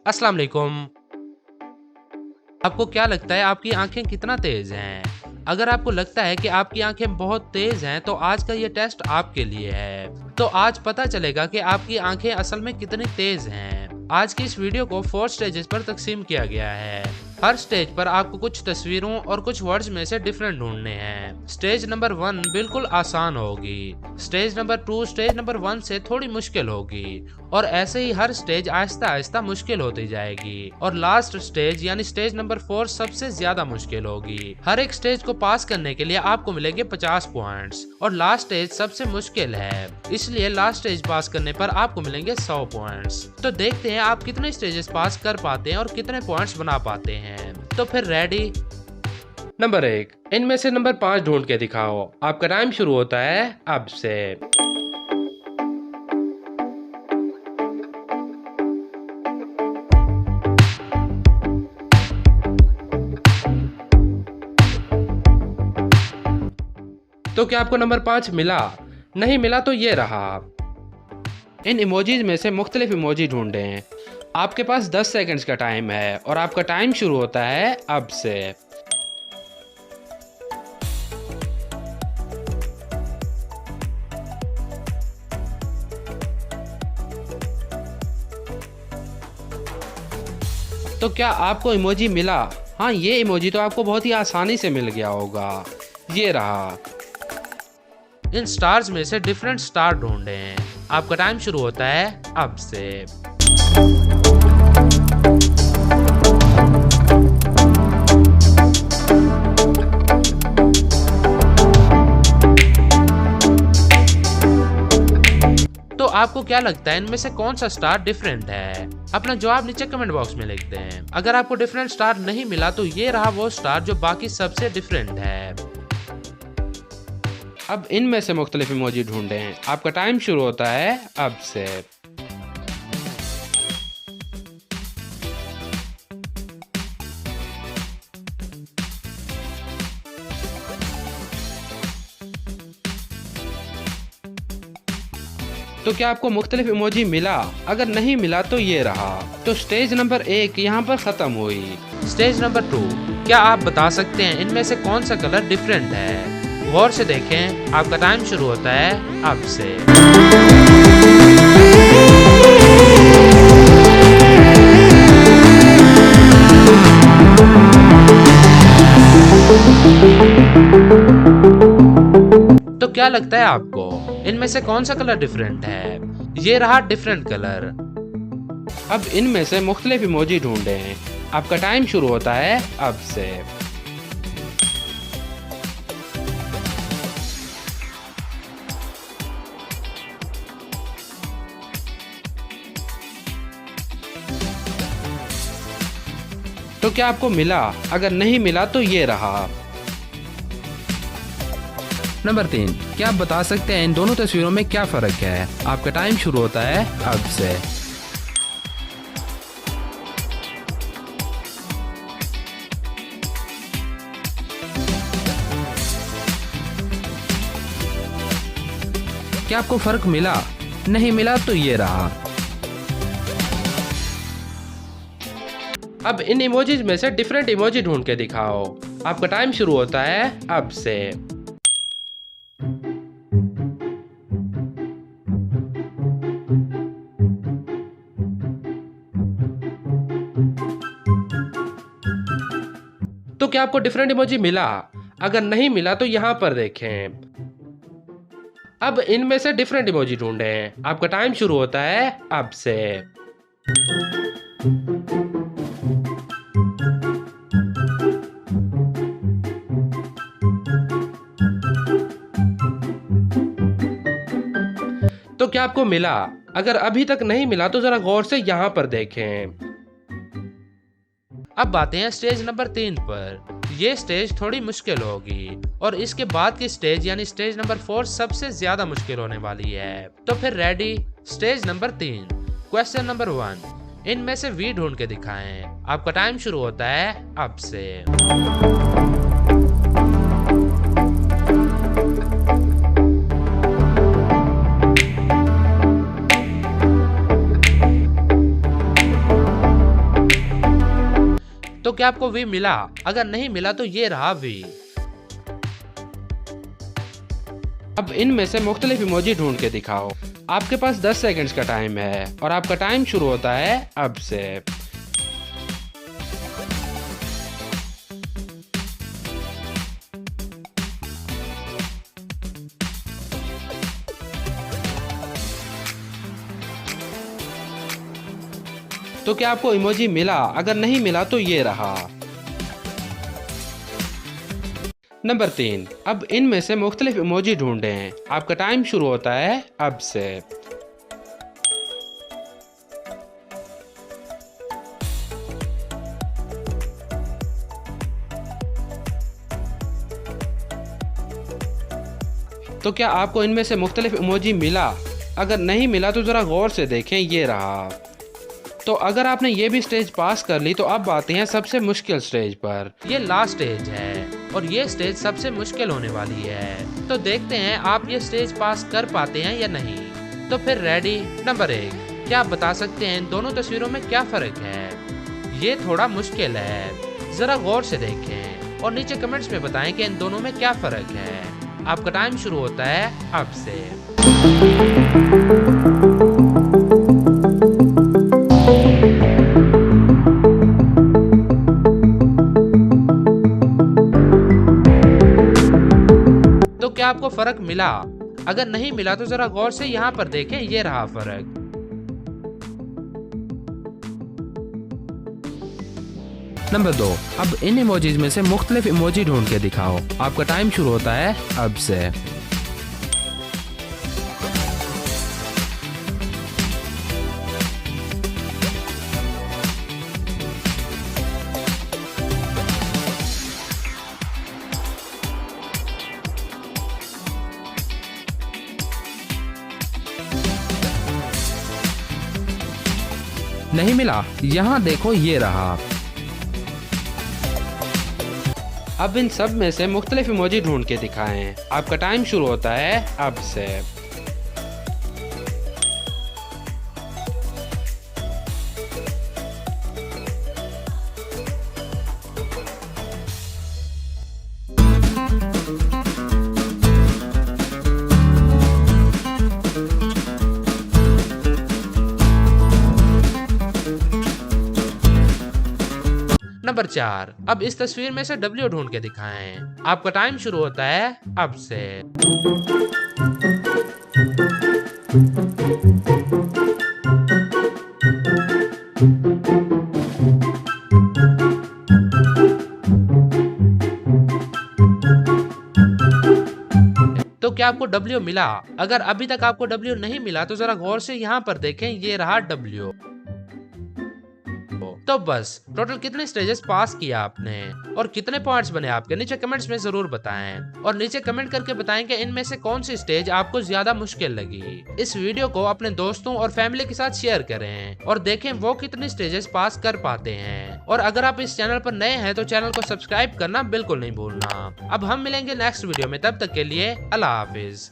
अस्सलाम वालेकुम। आपको क्या लगता है आपकी आंखें कितना तेज हैं? अगर आपको लगता है कि आपकी आंखें बहुत तेज हैं तो आज का ये टेस्ट आपके लिए है। तो आज पता चलेगा कि आपकी आंखें असल में कितनी तेज हैं। आज की इस वीडियो को 4 स्टेजेस पर तकसीम किया गया है। हर स्टेज पर आपको कुछ तस्वीरों और कुछ वर्ड्स में से डिफरेंट ढूंढने हैं। स्टेज नंबर 1 बिल्कुल आसान होगी। स्टेज नंबर 2 स्टेज नंबर 1 से थोड़ी मुश्किल होगी और ऐसे ही हर स्टेज आहिस्ता आहिस्ता मुश्किल होती जाएगी और लास्ट स्टेज यानी स्टेज नंबर 4 सबसे ज्यादा मुश्किल होगी। हर एक स्टेज को पास करने के लिए आपको मिलेंगे 50 पॉइंट्स और लास्ट स्टेज सबसे मुश्किल है, इसलिए लास्ट स्टेज पास करने पर आपको मिलेंगे 100 पॉइंट्स। तो देखते हैं आप कितने स्टेजेस पास कर पाते हैं और कितने पॉइंट्स बना पाते हैं। तो फिर रेडी। नंबर 1, इनमें से नंबर 5 ढूंढ के दिखाओ। आपका टाइम शुरू होता है अब से। तो क्या आपको नंबर 5 मिला? नहीं मिला तो ये रहा। इन इमोजीज में से मुख्तलिफ इमोजी ढूंढें। आपके पास 10 सेकंड्स का टाइम है और आपका टाइम शुरू होता है अब से। तो क्या आपको इमोजी मिला? हाँ, ये इमोजी तो आपको बहुत ही आसानी से मिल गया होगा। ये रहा। इन स्टार्स में से डिफरेंट स्टार ढूंढें। आपका टाइम शुरू होता है अब से। तो आपको क्या लगता है इनमें से कौन सा स्टार डिफरेंट है? अपना जवाब नीचे कमेंट बॉक्स में लिखते हैं। अगर आपको डिफरेंट स्टार नहीं मिला तो ये रहा वो स्टार जो बाकी सबसे डिफरेंट है। अब इनमें से मुख्तलिफ इमोजी ढूंढें। आपका टाइम शुरू होता है अब से। तो क्या आपको मुख्तलिफ इमोजी मिला? अगर नहीं मिला तो ये रहा। तो स्टेज नंबर 1 यहाँ पर ख़त्म हुई। स्टेज नंबर 2, क्या आप बता सकते हैं इनमें से कौन सा कलर डिफरेंट है? गौर से देखें। आपका टाइम शुरू होता है अब से। तो क्या लगता है आपको इनमें से कौन सा कलर डिफरेंट है? ये रहा डिफरेंट कलर। अब इनमें से मुख्तलिफ इमोजी ढूंढें। आपका टाइम शुरू होता है अब से। तो क्या आपको मिला? अगर नहीं मिला तो ये रहा। नंबर 3, क्या आप बता सकते हैं इन दोनों तस्वीरों में क्या फ़र्क है? आपका टाइम शुरू होता है अब से। क्या आपको फ़र्क मिला? नहीं मिला तो ये रहा। अब इन इमोजीज में से डिफरेंट इमोजी ढूंढ के दिखाओ। आपका टाइम शुरू होता है अब से। तो क्या आपको डिफरेंट इमोजी मिला? अगर नहीं मिला तो यहाँ पर देखें। अब इनमें से डिफरेंट इमोजी ढूंढें। आपका टाइम शुरू होता है अब से। तो क्या आपको मिला? अगर अभी तक नहीं मिला तो जरा गौर से यहाँ पर देखें। अब आते हैं स्टेज नंबर 3 पर। ये स्टेज थोड़ी मुश्किल होगी और इसके बाद की स्टेज यानी स्टेज नंबर 4 सबसे ज्यादा मुश्किल होने वाली है। तो फिर ready. Stage number 3, question number 1, इनमें से वी ढूंढ के दिखाएं। आपका टाइम शुरू होता है अब से। तो क्या आपको वी मिला? अगर नहीं मिला तो ये रहा वी। अब इनमें से मुख्तलिफ इमोजी ढूंढ के दिखाओ। आपके पास 10 सेकंड्स का टाइम है और आपका टाइम शुरू होता है अब से। तो क्या आपको इमोजी मिला? अगर नहीं मिला तो ये रहा। नंबर 3, अब इनमें से मुख्तलिफ इमोजी ढूंढें। आपका टाइम शुरू होता है अब से। तो क्या आपको इनमें से मुख्तलिफ इमोजी मिला? अगर नहीं मिला तो ज़रा गौर से देखें, ये रहा। तो अगर आपने ये भी स्टेज पास कर ली तो अब आते हैं सबसे मुश्किल स्टेज पर। ये लास्ट स्टेज है और ये स्टेज सबसे मुश्किल होने वाली है। तो देखते हैं आप ये स्टेज पास कर पाते हैं या नहीं। तो फिर रेडी। नंबर 1, क्या आप बता सकते हैं इन दोनों तस्वीरों में क्या फर्क है? ये थोड़ा मुश्किल है, जरा गौर से देखें और नीचे कमेंट्स में बताएं कि इन दोनों में क्या फर्क है। आपका टाइम शुरू होता है अब से। तो क्या आपको फर्क मिला? अगर नहीं मिला तो जरा गौर से यहाँ पर देखें, ये रहा फर्क। नंबर 2, अब इन इमोजीज में से मुख्तलिफ इमोजी ढूंढ के दिखाओ। आपका टाइम शुरू होता है अब से। नहीं मिला? यहाँ देखो, ये रहा। अब इन सब में से मुख्तलिफ इमोजी ढूंढ के दिखाएं। आपका टाइम शुरू होता है अब से। नंबर 4, अब इस तस्वीर में से W ढूंढ के दिखाएं। आपका टाइम शुरू होता है अब से। तो क्या आपको W मिला? अगर अभी तक आपको W नहीं मिला तो जरा गौर से यहाँ पर देखें, ये रहा W। तो बस टोटल कितने स्टेजेस पास किया आपने और कितने पॉइंट्स बने आपके, नीचे कमेंट्स में जरूर बताएं। और नीचे कमेंट करके बताएं कि इनमें से कौन सी स्टेज आपको ज्यादा मुश्किल लगी। इस वीडियो को अपने दोस्तों और फैमिली के साथ शेयर करें और देखें वो कितनी स्टेजेस पास कर पाते हैं। और अगर आप इस चैनल पर नए हैं तो चैनल को सब्सक्राइब करना बिल्कुल नहीं भूलना। अब हम मिलेंगे नेक्स्ट वीडियो में, तब तक के लिए अल्लाह हाफिज।